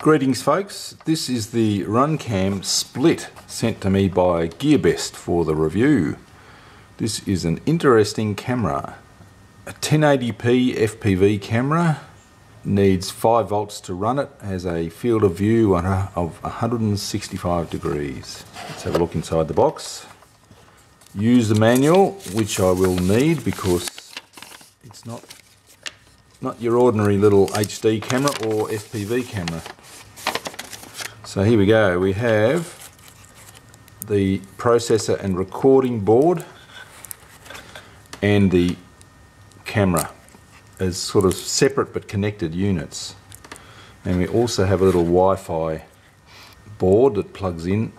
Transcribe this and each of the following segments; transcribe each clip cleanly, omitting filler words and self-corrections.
Greetings folks, this is the Runcam Split sent to me by Gearbest for the review. This is an interesting camera. A 1080p FPV camera, needs 5 volts to run it, has a field of view of 165 degrees. Let's have a look inside the box. Use the manual, which I will need because it's not your ordinary little HD camera or FPV camera. So here we go, we have the processor and recording board and the camera as sort of separate but connected units. And we also have a little Wi-Fi board that plugs in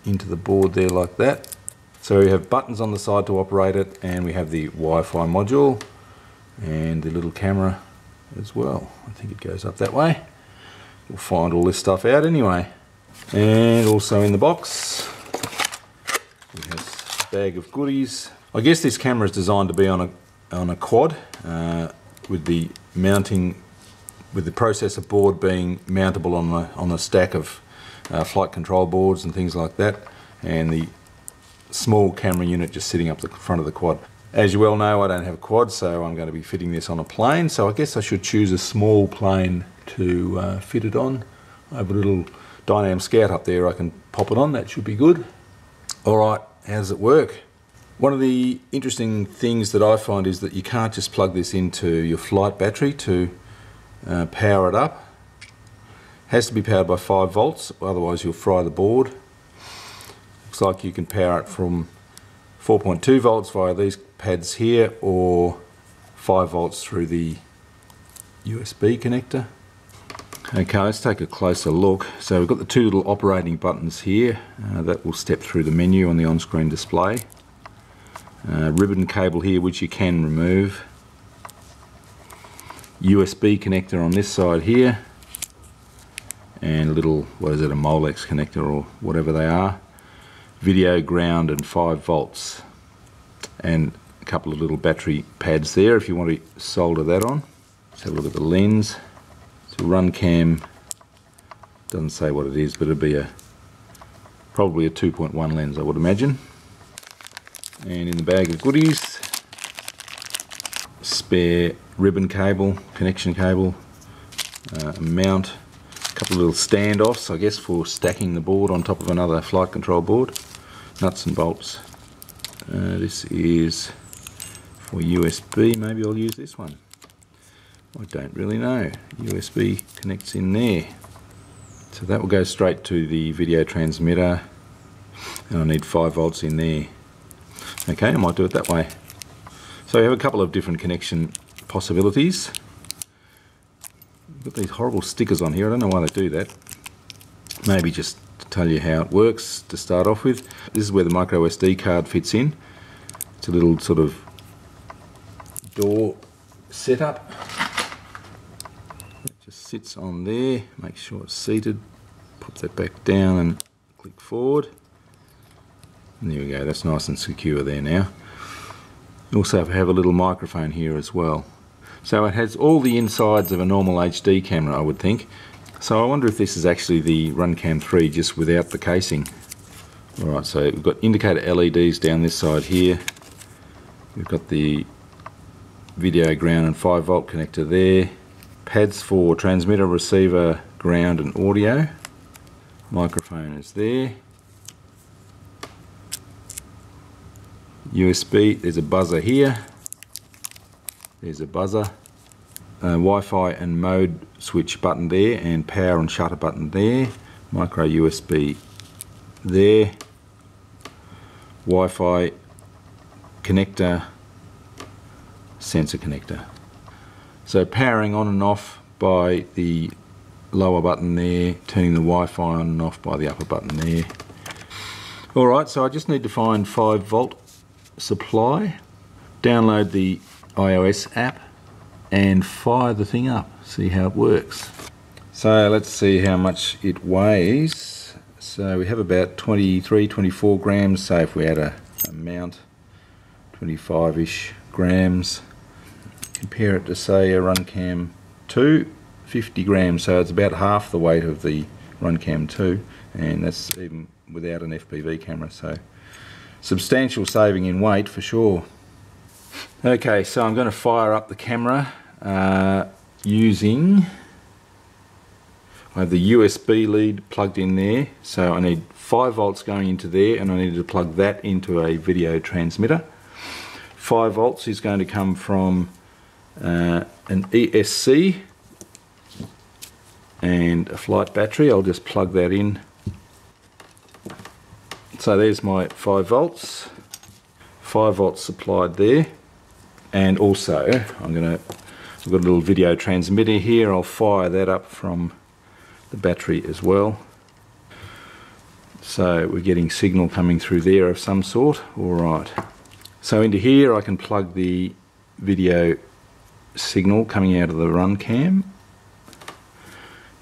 into the board there like that. So we have buttons on the side to operate it, and we have the Wi-Fi module and the little camera as well. I think it goes up that way. We'll find all this stuff out anyway. And also in the box we have a bag of goodies. I guess this camera is designed to be on a quad with the processor board being mountable on a stack of flight control boards and things like that, and the small camera unit just sitting up the front of the quad. As you well know, I don't have a quad, so I'm going to be fitting this on a plane, so I guess I should choose a small plane to fit it on. I have a little Dynam Scout up there, I can pop it on, that should be good. Alright, how does it work? One of the interesting things that I find is that you can't just plug this into your flight battery to power it up. It has to be powered by 5 volts, otherwise you'll fry the board. Looks like you can power it from 4.2 volts via these pads here, or 5 volts through the USB connector. Okay, let's take a closer look. So we've got the 2 little operating buttons here that will step through the menu on the on-screen display. Ribbon cable here which you can remove. USB connector on this side here, and a little, what is it, a Molex connector or whatever they are. Video, ground and 5 volts. And a couple of little battery pads there if you want to solder that on. Let's have a look at the lens. It's a Runcam, doesn't say what it is, but it'll be probably a 2.1 lens, I would imagine. And in the bag of goodies, spare ribbon cable, connection cable, a mount, a couple of little standoffs, I guess, for stacking the board on top of another flight control board, nuts and bolts. This is for USB, maybe I'll use this one. I don't really know. USB connects in there. So that will go straight to the video transmitter, and I need 5 volts in there. Okay, I might do it that way. So we have a couple of different connection possibilities. We've got these horrible stickers on here, I don't know why they do that. Maybe just to tell you how it works to start off with. This is where the micro SD card fits in. It's a little sort of door setup. It just sits on there, make sure it's seated, put that back down and click forward. And there we go, that's nice and secure there now. You also have a little microphone here as well. So it has all the insides of a normal HD camera, I would think. So I wonder if this is actually the Runcam 3 just without the casing. Alright, so we've got indicator LEDs down this side here. We've got the video, ground and 5 volt connector there. Pads for transmitter, receiver, ground and audio. Microphone is there. USB, there's a buzzer here. There's a buzzer. Wi-Fi and mode switch button there, and power and shutter button there. Micro USB there. Wi-Fi connector, sensor connector. So powering on and off by the lower button there, turning the Wi-Fi on and off by the upper button there. Alright, so I just need to find 5 volt supply, download the iOS app and fire the thing up, see how it works. So let's see how much it weighs. So we have about 23-24 grams, so if we add a mount, 25-ish grams. Compare it to say a Runcam 2, 50 grams, so it's about half the weight of the Runcam 2, and that's even without an FPV camera, so substantial saving in weight for sure. Okay, so I'm going to fire up the camera using, I have the USB lead plugged in there, so I need 5 volts going into there, and I need to plug that into a video transmitter. 5 volts is going to come from an ESC and a flight battery. I'll just plug that in. So there's my 5 volts. 5 volts supplied there. And also, I've got a little video transmitter here. I'll fire that up from the battery as well. So we're getting signal coming through there of some sort. Alright. So into here I can plug the video signal coming out of the Runcam.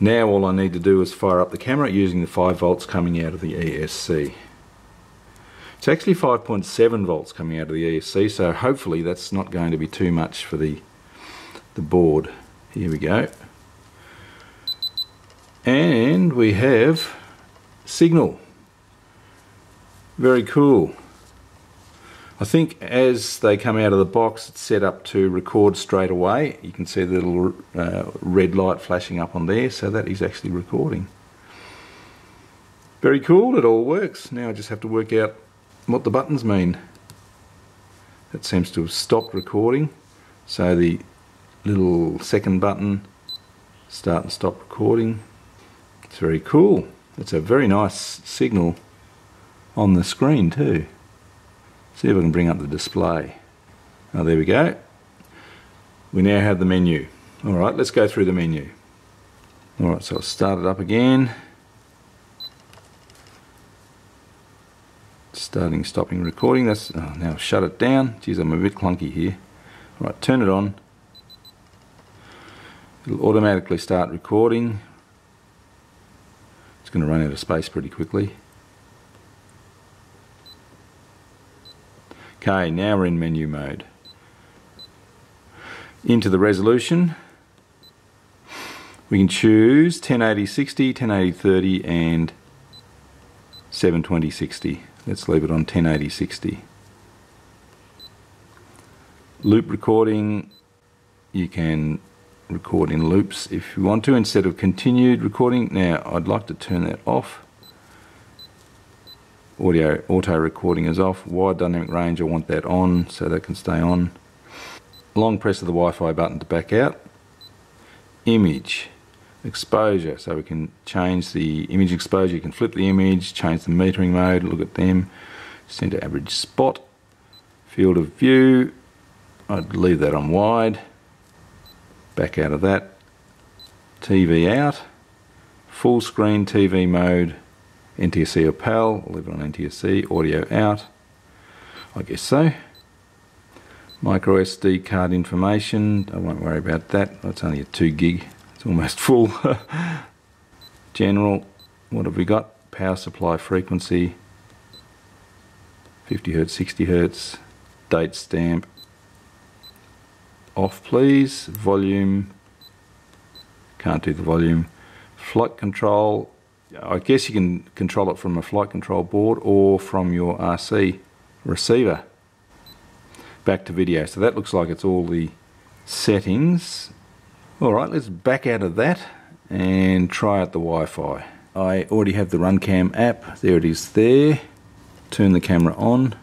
Now all I need to do is fire up the camera using the 5 volts coming out of the ESC. It's actually 5.7 volts coming out of the ESC, so hopefully that's not going to be too much for the board. Here we go. And we have signal. Very cool. I think as they come out of the box, it's set up to record straight away. You can see the little red light flashing up on there, so that is actually recording. Very cool, it all works. Now I just have to work out what the buttons mean. That seems to have stopped recording, so the little second button, start and stop recording. It's very cool. It's a very nice signal on the screen too. See if I can bring up the display. Oh, there we go. We now have the menu. Alright, let's go through the menu. Alright, so I'll start it up again. Starting, stopping recording. That's now shut it down. Geez, I'm a bit clunky here. Alright, turn it on. It'll automatically start recording. It's going to run out of space pretty quickly. Okay, now we're in menu mode. Into the resolution. We can choose 1080-60, 1080-30 and 720-60. Let's leave it on 1080-60. Loop recording, you can record in loops if you want to instead of continued recording. Now I'd like to turn that off. Audio auto recording is off. Wide dynamic range, I want that on so that can stay on. Long press of the Wi-Fi button to back out. Image exposure, so we can change the image exposure. You can flip the image, change the metering mode, look at them, center average spot. Field of view, I'd leave that on wide. Back out of that. TV out. Full screen TV mode. NTSC or PAL, I'll leave it on NTSC. Audio out, I guess so. Micro SD card information, I won't worry about that. It's only a 2 gig. It's almost full. General, what have we got? Power supply frequency, 50 Hz, 60 Hz, date stamp, off please, volume, can't do the volume, flight control, I guess you can control it from a flight control board or from your RC receiver. Back to video, so that looks like it's all the settings. Alright, let's back out of that and try out the Wi-Fi. I already have the Runcam app, there it is there. Turn the camera on,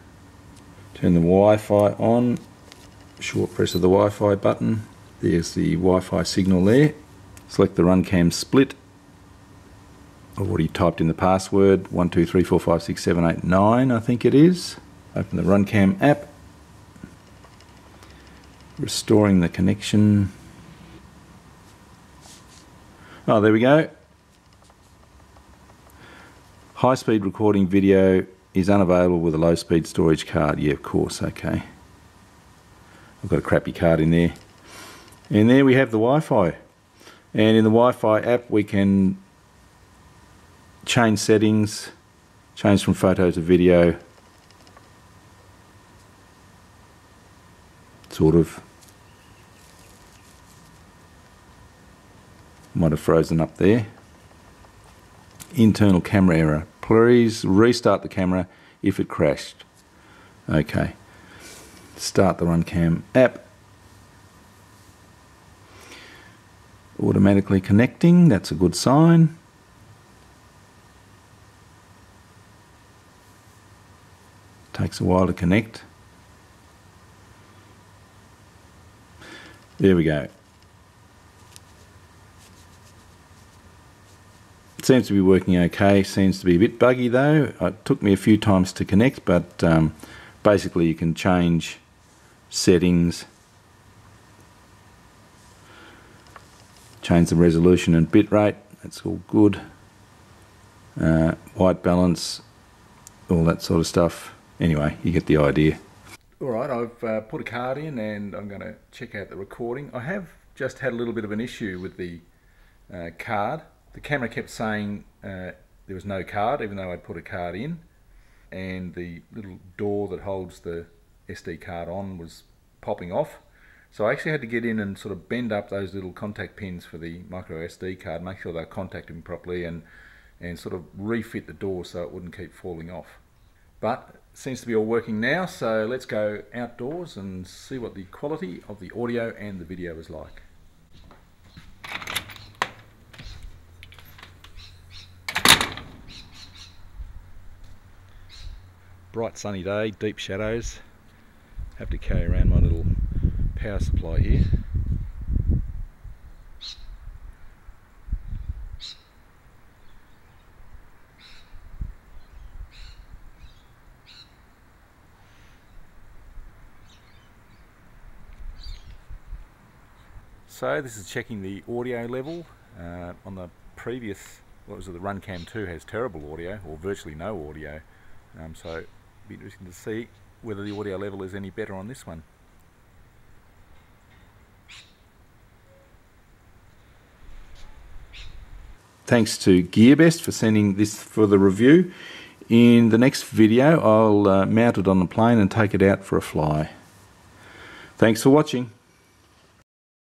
turn the Wi-Fi on, short press of the Wi-Fi button, there's the Wi-Fi signal there. Select the Runcam Split. I've already typed in the password, 12345678 I think it is. Open the Runcam app. Restoring the connection. Oh, there we go. High-speed recording video is unavailable with a low-speed storage card. Yeah, of course, okay. I've got a crappy card in there. And there we have the Wi-Fi. And in the Wi-Fi app we can change settings, change from photo to video, sort of. might have frozen up there. Internal camera error. Please restart the camera if it crashed. Okay. Start the Runcam app. Automatically connecting, that's a good sign. Takes a while to connect. There we go. It seems to be working okay. Seems to be a bit buggy though. It took me a few times to connect, but basically you can change settings, change the resolution and bitrate. That's all good. White balance, all that sort of stuff. Anyway, you get the idea. Alright, I've put a card in and I'm going to check out the recording. I have just had a little bit of an issue with the card. The camera kept saying there was no card, even though I'd put a card in, and the little door that holds the SD card on was popping off. So I actually had to get in and sort of bend up those little contact pins for the micro SD card, make sure they're contacting properly, and sort of refit the door so it wouldn't keep falling off. But it seems to be all working now, so let's go outdoors and see what the quality of the audio and the video is like. Bright sunny day, deep shadows. Have to carry around my little power supply here. So this is checking the audio level. On the previous, what was it, the Runcam 2 has terrible audio, or virtually no audio. So it'll be interesting to see whether the audio level is any better on this one. Thanks to Gearbest for sending this for the review. In the next video I'll mount it on the plane and take it out for a fly. Thanks for watching.